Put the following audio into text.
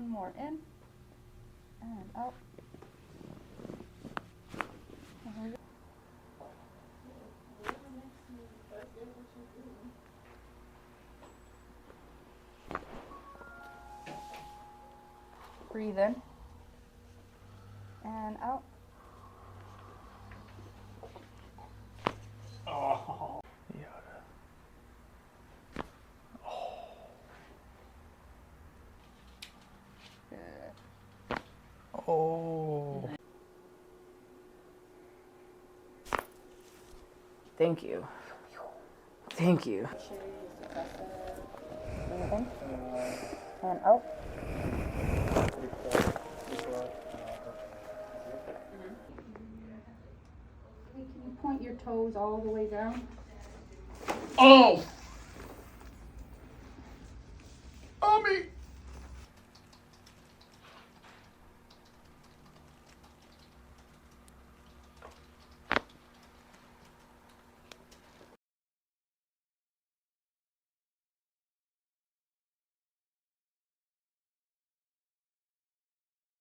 one more in and out. Breathe in and out. Oh. Yeah. Good. Oh. Thank you. Thank you. Breathe in and out. Can you point your toes all the way down? Oh.